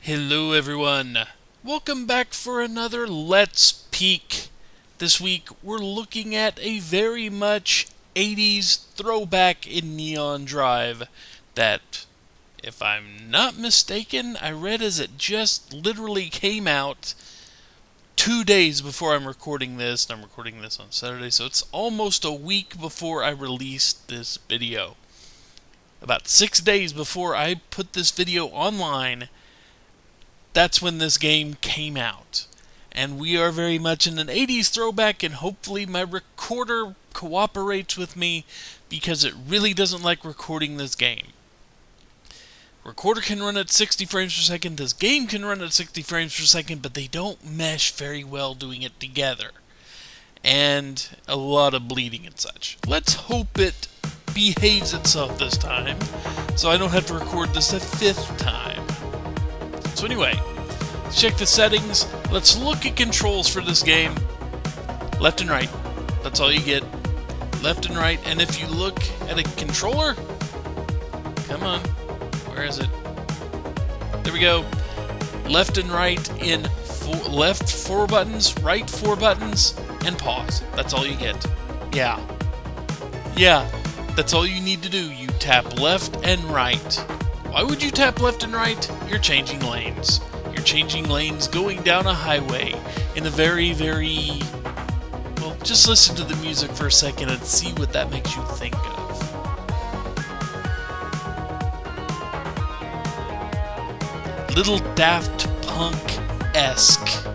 Hello everyone, welcome back for another Let's Peek. This week we're looking at a very much 80s throwback in Neon Drive that, if I'm not mistaken, I read as it just literally came out 2 days before I'm recording this, and I'm recording this on Saturday, so it's almost a week before I released this video. About 6 days before I put this video online, that's when this game came out. And we are very much in an 80s throwback, and hopefully my recorder cooperates with me because it really doesn't like recording this game. Recorder can run at 60 frames per second, this game can run at 60 frames per second, but they don't mesh very well doing it together. And a lot of bleeding and such. Let's hope it behaves itself this time, so I don't have to record this a 5th time. So anyway, let's check the settings. Let's look at controls for this game. Left and right. That's all you get. Left and right. And if you look at a controller, come on, where is it? There we go. Left and right in left 4 buttons, right 4 buttons, and pause. That's all you get. Yeah, that's all you need to do. You tap left and right. Why would you tap left and right? You're changing lanes. You're changing lanes going down a highway in a very, well, just listen to the music for a second and see what that makes you think of. Little Daft Punk-esque.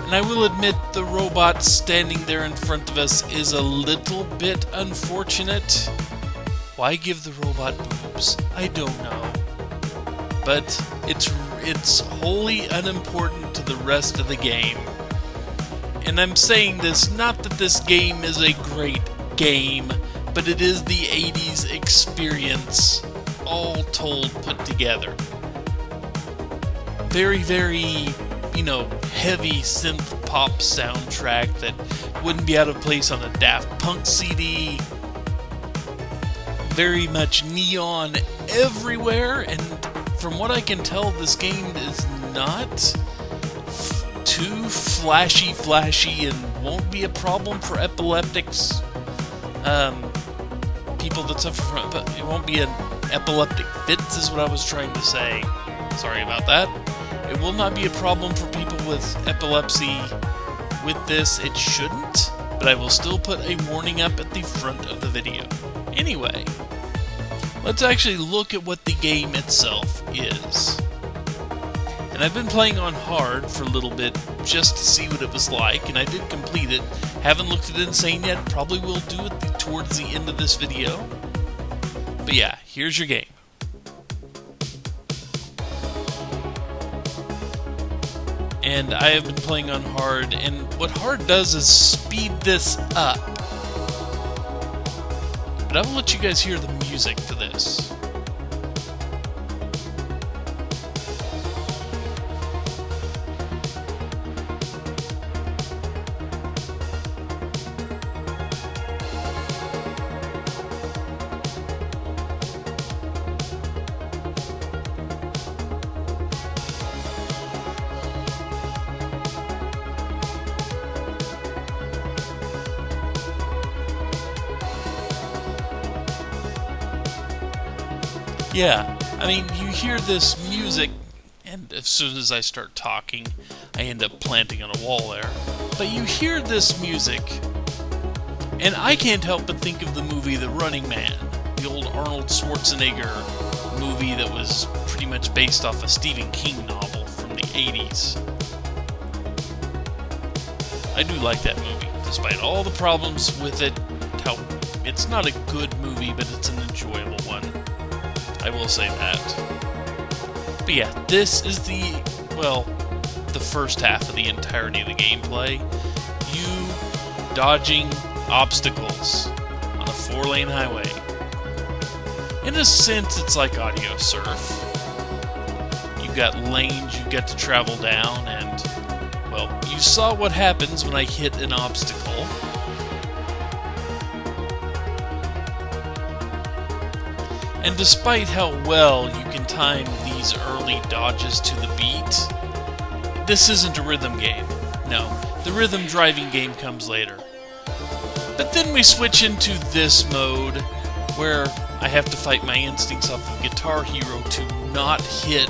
And I will admit the robot standing there in front of us is a little bit unfortunate. Why give the robot boobs? I don't know. But it's wholly unimportant to the rest of the game. And I'm saying this not that this game is a great game, but it is the 80s experience, all told, put together. Very, heavy synth pop soundtrack that wouldn't be out of place on a Daft Punk CD. Very much neon everywhere, and from what I can tell, this game is not too flashy and won't be a problem for epileptics. People that suffer from it, but it won't be an epileptic fits is what I was trying to say. Sorry about that. It will not be a problem for people with epilepsy with this. It shouldn't, but I will still put a warning up at the front of the video. Anyway, let's actually look at what the game itself is. And I've been playing on hard for a little bit just to see what it was like, and I did complete it. Haven't looked at Insane yet, probably will do it towards the end of this video. But yeah, here's your game. And I have been playing on hard, and what hard does is speed this up. But I will let you guys hear the music for this. Yeah, I mean, you hear this music, and as soon as I start talking, I end up planting on a wall there. But you hear this music, and I can't help but think of the movie The Running Man, the old Arnold Schwarzenegger movie that was pretty much based off a Stephen King novel from the 80s. I do like that movie, despite all the problems with it. How it's not a good movie, but it's an enjoyable one. I will say that. But yeah, this is the first half of the entirety of the gameplay. You dodging obstacles on a 4-lane highway. In a sense, it's like audio surf. You've got lanes you get to travel down, and, well, you saw what happens when I hit an obstacle. And despite how well you can time these early dodges to the beat, this isn't a rhythm game. No, the rhythm driving game comes later. But then we switch into this mode, where I have to fight my instincts off of Guitar Hero to not hit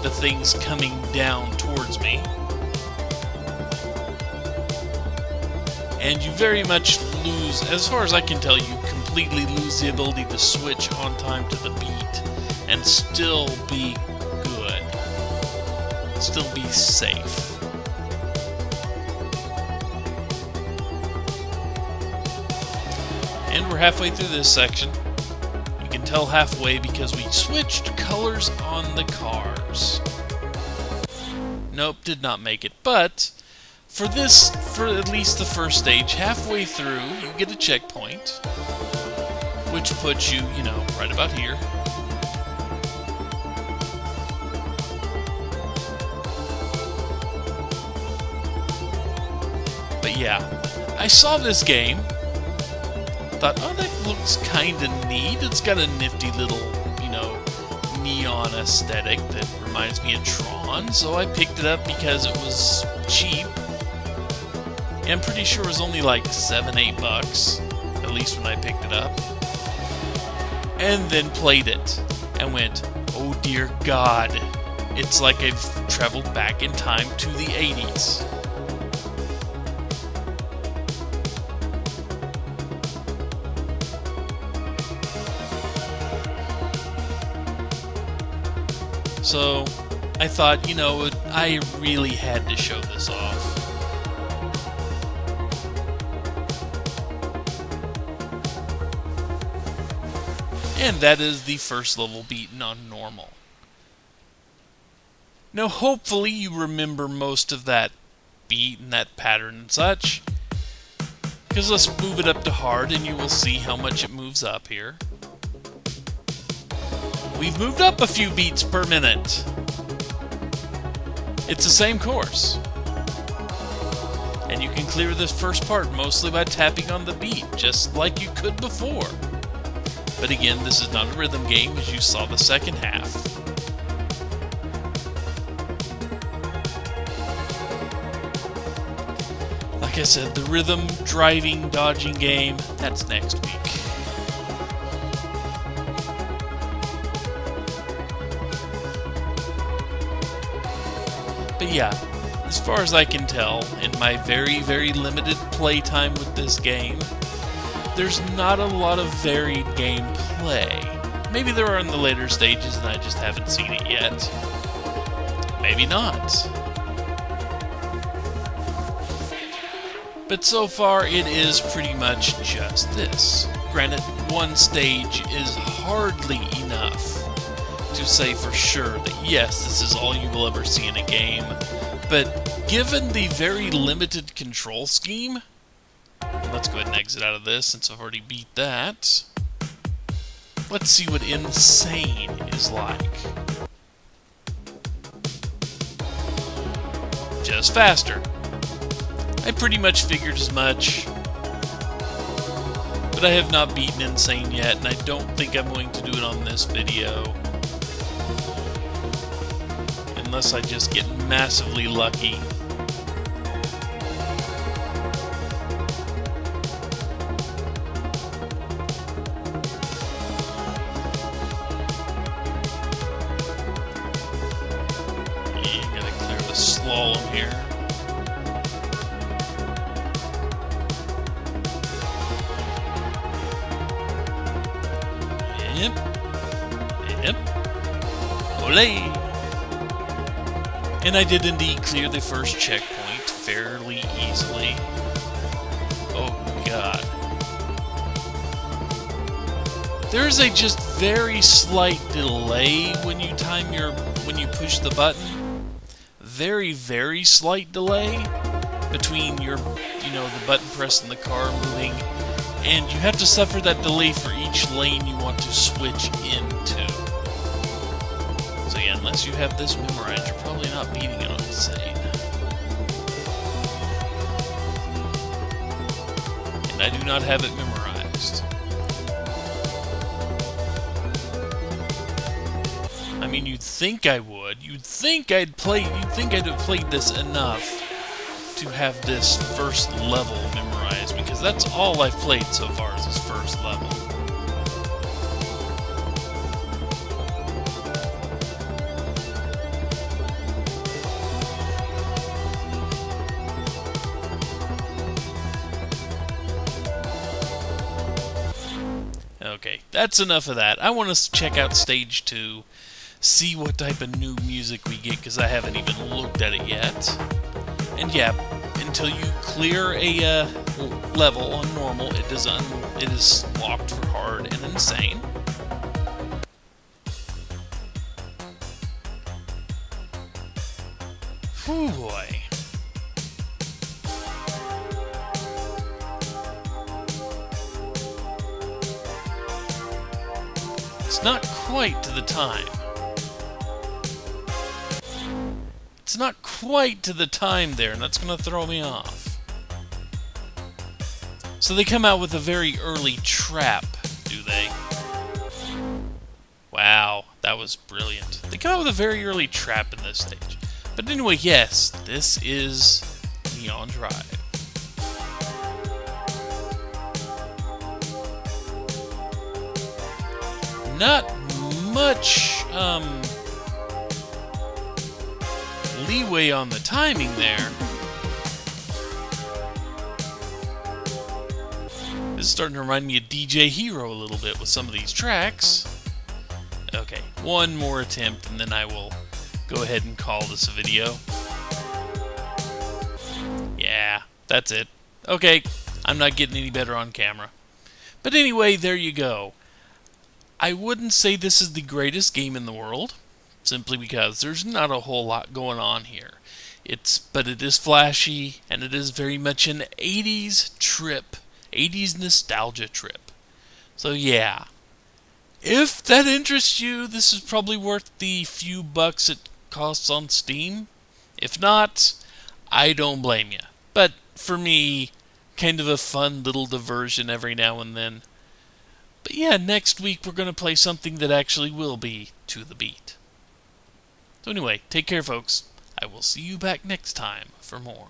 the things coming down towards me. And you very much lose, as far as I can tell, you completely lose the ability to switch on time to the beat and still be good. Still be safe. And we're halfway through this section. You can tell halfway because we switched colors on the cars. Nope, did not make it. But for at least the first stage, halfway through, you get a checkpoint, which puts you, right about here. But yeah, I saw this game, thought, oh, that looks kinda neat. It's got a nifty little, neon aesthetic that reminds me of Tron, so I picked it up because it was cheap. And I'm pretty sure it was only like $7-8, at least when I picked it up. And then played it, and went, oh dear God, it's like I've traveled back in time to the 80s. So, I thought, I really had to show this off. And that is the first level beaten on normal. Now, hopefully you remember most of that beat and that pattern and such. Because let's move it up to hard and you will see how much it moves up here. We've moved up a few beats per minute. It's the same course. And you can clear this first part mostly by tapping on the beat, just like you could before. But again, this is not a rhythm game, as you saw the second half. Like I said, the rhythm, driving, dodging game, that's next week. But yeah, as far as I can tell, in my very, very limited playtime with this game, there's not a lot of varied gameplay. Maybe there are in the later stages and I just haven't seen it yet. Maybe not. But so far it is pretty much just this. Granted, one stage is hardly enough to say for sure that yes, this is all you will ever see in a game. But given the very limited control scheme, let's go ahead and exit out of this since I've already beat that. Let's see what insane is like. Just faster. I pretty much figured as much. But I have not beaten insane yet, and I don't think I'm going to do it on this video. Unless I just get massively lucky. Slalom here. Yep. Olé! And I did indeed clear the first checkpoint fairly easily. Oh God. There's a just very slight delay when you push the button. Very, very slight delay between the button press and the car moving, and you have to suffer that delay for each lane you want to switch into. So yeah, unless you have this memorized, you're probably not beating it on insane. And I do not have it memorized. mean, you'd think I would. You'd think I'd have played this enough to have this first level memorized, because that's all I've played so far is this first level. Okay, that's enough of that. I want to check out Stage 2, see what type of new music we get, because I haven't even looked at it yet. And yeah, until you clear a level on normal, it is locked for hard and insane. Whew, boy. It's not quite to the time. It's not quite to the time there, and that's going to throw me off. So they come out with a very early trap, do they? Wow, that was brilliant. They come out with a very early trap in this stage. But anyway, yes, this is Neon Drive. Not much leeway on the timing there. This is starting to remind me of DJ Hero a little bit with some of these tracks. Okay, one more attempt and then I will go ahead and call this a video. Yeah, that's it. Okay, I'm not getting any better on camera. But anyway, there you go. I wouldn't say this is the greatest game in the world, simply because there's not a whole lot going on here. But it is flashy, and it is very much an 80s trip, 80s nostalgia trip. So yeah, if that interests you, this is probably worth the few bucks it costs on Steam. If not, I don't blame you. But for me, kind of a fun little diversion every now and then. But yeah, next week we're going to play something that actually will be to the beat. So anyway, take care, folks. I will see you back next time for more.